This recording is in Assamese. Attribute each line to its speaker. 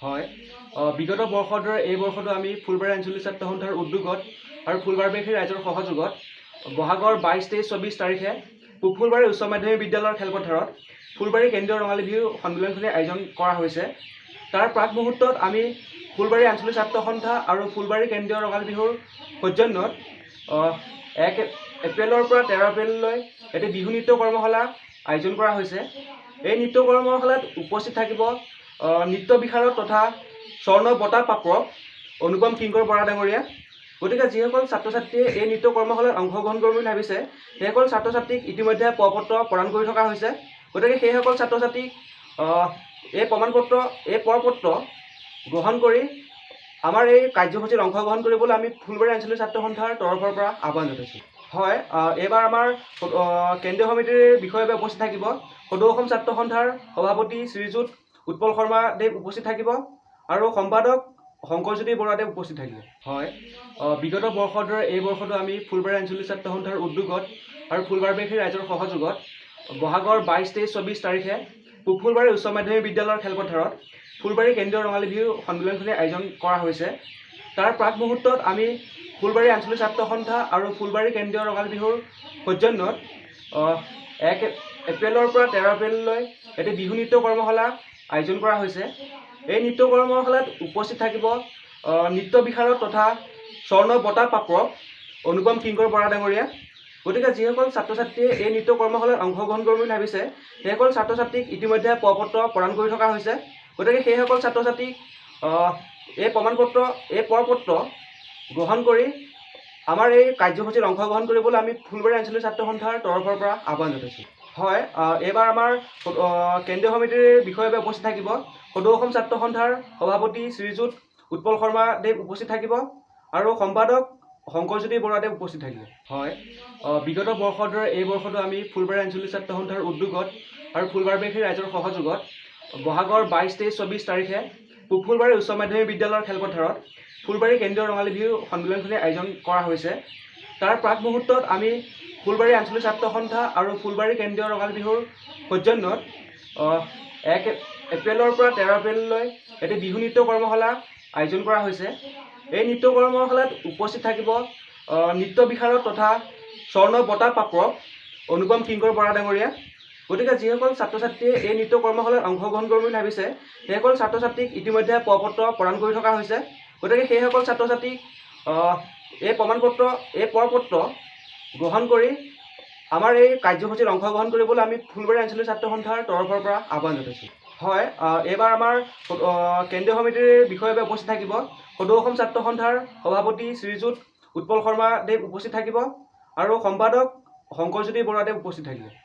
Speaker 1: হয় বিগত বৰ্ষৰ দৰে এই বৰ্ষতো আমি ফুলবাৰী আঞ্চলিক ছাত্ৰ সন্থাৰ উদ্যোগত আৰু ফুলবাৰীবাসী ৰাইজৰ সহযোগত বহাগৰ 22, 23, 24 তাৰিখে ফুলবাৰী উচ্চ মাধ্যমিক বিদ্যালয়ৰ খেলপথাৰত ফুলবাৰী কেন্দ্ৰীয় ৰঙালী বিহু সন্মিলনখনি আয়োজন কৰা হৈছে। তাৰ প্ৰাক মুহূৰ্তত আমি ফুলবাৰী আঞ্চলিক ছাত্ৰ সন্থা আৰু ফুলবাৰী কেন্দ্ৰীয় ৰঙালী বিহুৰ সৌজন্যত 1 এপ্ৰিলৰ পৰা 13 এপ্ৰিললৈ এটি বিহু নৃত্য কৰ্মশালা আয়োজন কৰা হৈছে। এই নৃত্য কৰ্মশালাত উপস্থিত থাকিব নৃত্য বিশাৰদ তথা স্বৰ্ণ বঁটা প্ৰাপক অনুপম কিংকৰ বৰা ডাঙৰীয়া। গতিকে যিসকল ছাত্ৰ ছাত্ৰীয়ে এই নৃত্য কৰ্মশালাত অংশগ্ৰহণ কৰিম বুলি ভাবিছে সেইসকল ছাত্ৰ ছাত্ৰীক ইতিমধ্যে প্ৰপত্ৰ প্ৰদান কৰি থকা হৈছে। গতিকে সেইসকল ছাত্ৰ ছাত্ৰীক এই প্ৰপত্ৰ গ্ৰহণ কৰি আমাৰ এই কাৰ্যসূচীত অংশগ্ৰহণ কৰিবলৈ আমি ফুলবাৰী আঞ্চলিক ছাত্ৰ সন্থাৰ তৰফৰ পৰা আহ্বান জনাইছোঁ। হয় এইবাৰ আমাৰ কেন্দ্ৰীয় সমিতিৰ বিষয়ে উপস্থিত থাকিব সদৌ অসম ছাত্ৰ সন্থাৰ সভাপতি শ্ৰীযুত উৎপল শৰ্মা দেৱ উপস্থিত থাকিব আৰু সম্পাদক শংকৰজ্যোতি বৰুৱাদেৱ উপস্থিত থাকিব। হয় বিগত বৰ্ষৰ দৰে এই বৰ্ষতো আমি ফুলবাৰী আঞ্চলিক ছাত্ৰ সন্থাৰ উদ্যোগত আৰু ফুলবাৰীবাসী ৰাইজৰ সহযোগত বহাগৰ 22, 23, 24 তাৰিখে ফুলবাৰী উচ্চ মাধ্যমিক বিদ্যালয়ৰ খেলপথাৰত ফুলবাৰী কেন্দ্ৰীয় ৰঙালী বিহু সন্মিলনখনি আয়োজন কৰা হৈছে। তাৰ প্ৰাক মুহূৰ্তত আমি ফুলবাৰী আঞ্চলিক ছাত্ৰ সন্থা আৰু ফুলবাৰী কেন্দ্ৰীয় ৰঙালী বিহুৰ সৌজন্যত 1 এপ্ৰিলৰ পৰা 13 এপ্ৰিললৈ এটি বিহু নৃত্য কৰ্মশালা আয়োজন কৰা হৈছে। এই নৃত্য কৰ্মশালাত উপস্থিত থাকিব নৃত্য বিশাৰদ তথা স্বৰ্ণ বঁটা প্ৰাপক অনুপম কিংকৰ বৰা ডাঙৰীয়া। গতিকে যিসকল ছাত্ৰ ছাত্ৰীয়ে এই নৃত্য কৰ্মশালাত অংশগ্ৰহণ কৰিম বুলি ভাবিছে সেইসকল ছাত্ৰ ছাত্ৰীক ইতিমধ্যে প্ৰপত্ৰ প্ৰদান কৰি থকা হৈছে। গতিকে সেইসকল ছাত্ৰ ছাত্ৰীক এই প্ৰপত্ৰ গ্ৰহণ কৰি আমাৰ এই কাৰ্যসূচীত অংশগ্ৰহণ কৰিবলৈ আমি ফুলবাৰী আঞ্চলিক ছাত্ৰ সন্থাৰ তৰফৰ পৰা আহ্বান জনাইছোঁ। হয় এইবাৰ আমাৰ কেন্দ্ৰীয় সমিতিৰ বিষয়ে উপস্থিত থাকিব সদৌ অসম ছাত্ৰ সন্থাৰ সভাপতি শ্ৰীযুত উৎপল শৰ্মা দেৱ উপস্থিত থাকিব আৰু সম্পাদক শংকৰজ্যোতি বৰুৱাদেৱ উপস্থিত থাকিব। হয় বিগত বৰ্ষৰ দৰে এই বৰ্ষতো আমি ফুলবাৰী আঞ্চলিক ছাত্ৰ সন্থাৰ উদ্যোগত আৰু ফুলবাৰীবাসী ৰাইজৰ সহযোগত বহাগৰ 22, 23, 24 তাৰিখে ফুলবাৰী উচ্চ মাধ্যমিক বিদ্যালয়ৰ খেলপথাৰত ফুলবাৰী কেন্দ্ৰীয় ৰঙালী বিহু সন্মিলনখনি আয়োজন কৰা হৈছে। তাৰ প্ৰাক মুহূৰ্তত আমি ফুলবাৰী আঞ্চলিক ছাত্ৰ সন্থা আৰু ফুলবাৰী কেন্দ্ৰীয় ৰঙালী বিহুৰ সৌজন্যত 1 এপ্ৰিলৰ পৰা 13 এপ্ৰিললৈ এটি বিহু নৃত্য কৰ্মশালা আয়োজন কৰা হৈছে। এই নৃত্য কৰ্মশালাত উপস্থিত থাকিব নৃত্য বিশাৰদ তথা স্বৰ্ণ বঁটা প্ৰাপক অনুপম কিংকৰ বৰা ডাঙৰীয়া। গতিকে যিসকল ছাত্ৰ ছাত্ৰীয়ে এই নৃত্য কৰ্মশালাত অংশগ্ৰহণ কৰিম বুলি ভাবিছে সেইসকল ছাত্ৰ ছাত্ৰীক ইতিমধ্যে প্ৰপত্ৰ প্ৰদান কৰি থকা হৈছে। গতিকে সেইসকল ছাত্ৰ ছাত্ৰীক এই প্ৰপত্ৰ গ্ৰহণ কৰি আমাৰ এই কাৰ্যসূচীত অংশগ্ৰহণ কৰিবলৈ আমি ফুলবাৰী আঞ্চলিক ছাত্ৰ সন্থাৰ তৰফৰ পৰা আহ্বান জনাইছোঁ। হয় এইবাৰ আমাৰ কেন্দ্ৰীয় সমিতিৰ বিষয়ে উপস্থিত থাকিব সদৌ অসম ছাত্ৰ সন্থাৰ সভাপতি শ্ৰীযুত উৎপল শৰ্মা দেৱ উপস্থিত থাকিব আৰু সম্পাদক শংকৰজ্যোতি বৰুৱাদেৱ উপস্থিত থাকিব।